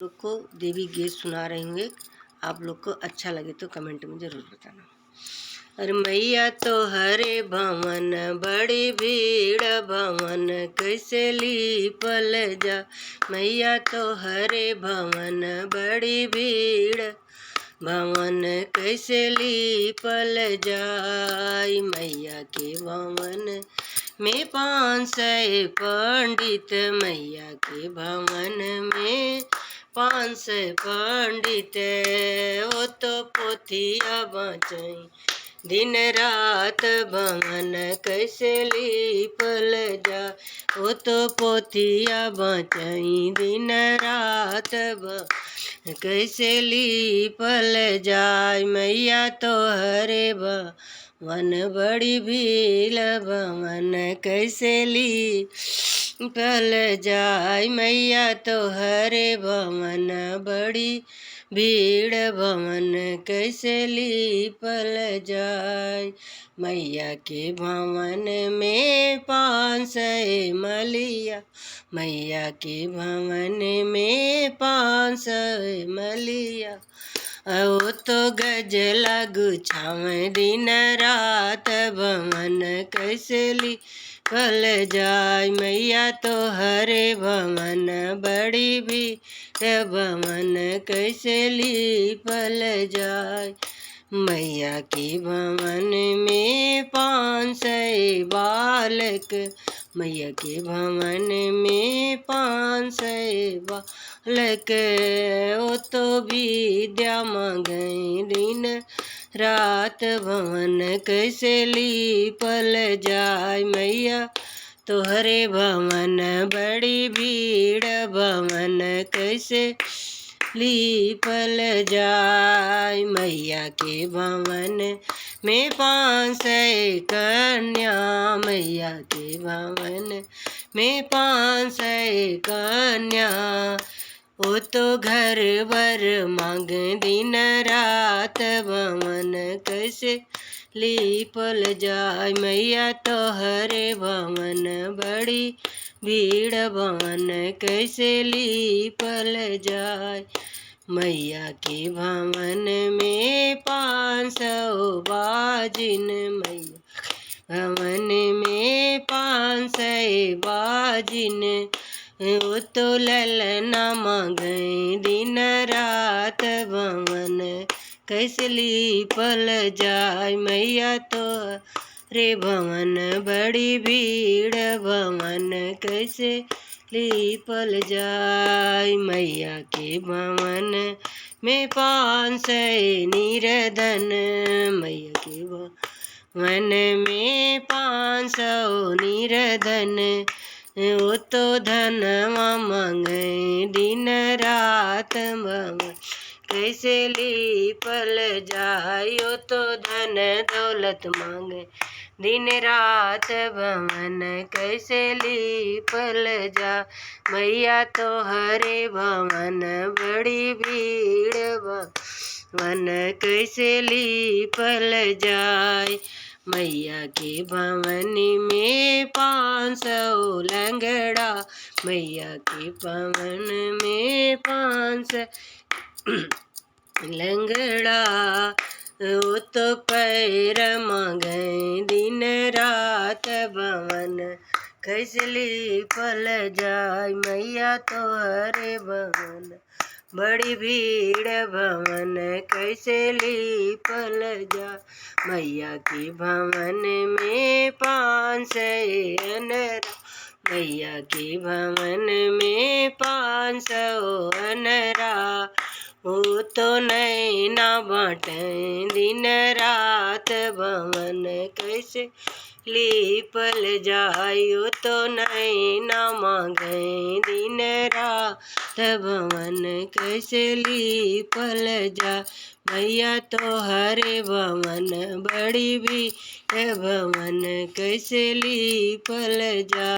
लोग को देवी गीत सुना रहे होंगे। आप लोग को अच्छा लगे तो कमेंट में ज़रूर बताना। अरे मैया तो हरे भवन बड़ी भीड़ भवन कैसे लीपल जा। मैया तो हरे भवन बड़ी भीड़ भवन कैसे लीपल जाय। मैया के भवन में 500 पंडित, मैया के भवन में 500 पंडित। वो तो पोथिया बचाई दिन रात भवन कैसे लीपल जा। वो तो पोथिया बचाई दिन रात भवन कैसे लीपल जाय। मैया तो हरे भवन बड़ी भीड़ भवन कैसे लीपल जाय। मैया तो हरे भवन बड़ी भीड़ भवन कैसे लीपल जाय। मैया के भवन में 500 मलिया, मैया के भवन में 500 मलिया। वो तो गज लगु छावे दिन रात भवन कैसे लीपल जाय। मैया तो हरे भवन बड़ी भीड़ भवन कैसे लीपल जाय। मैया के भवन में 500 बालक, मैया के भवन में 500 बालक। वो तो विद्या मांगे दिन रात भवन कैसे लीपल जाय। मैया तो हरे भवन बड़ी भीड़ भवन कैसे लीपल जाय। मैया के भवन में 500 कन्या, मैया के भवन में 500 कन्या। वो तो घर वर मांग दिन रात भवन कैसे लीपल जाय। मैया तो हरे भवन बड़ी भीड़ भवन कैसे लीपल जाय। मैया के भवन में 500 बाजिन, मैया भवन में 500 बाजिन। वो तो ललना मांगे दिन रात भवन कैसे लीपल जाय। मैया तो रे भवन बड़ी भीड़ भवन कैसे लीपल जाय। मैया के भवन में 500 निर्धन, मैया के भवन में 500 निर्धन। वो तो धनवा मांगे दिन रात भवन कैसे लीपल जाय। वो तो धन दौलत मांगे दिन रात भवन कैसे लीपल जा। मैया तो हरे भवन बड़ी भीड़ भवन कैसे लीपल जाय। मैया के भवन में 500 लंगड़ा, मैया के भवन में 500 लंगड़ा। वो तो पैर मांगे दिन रात भवन कैसे लीपल जाय। मैया तो हरे भवन बड़ी भीड़ भवन कैसे लीपल जाय। मैया के भवन में 500 अनरा, मैया के भवन में 500 अनरा। वो तो नैना बाटे दिन रात भवन कैसे लीपल जाय। वो तो नैना मांगे दिन रात भवन कैसे लीपल जाय। मैया तो हरे भवन बड़ी भीड़ भवन कैसे लीपल जाय।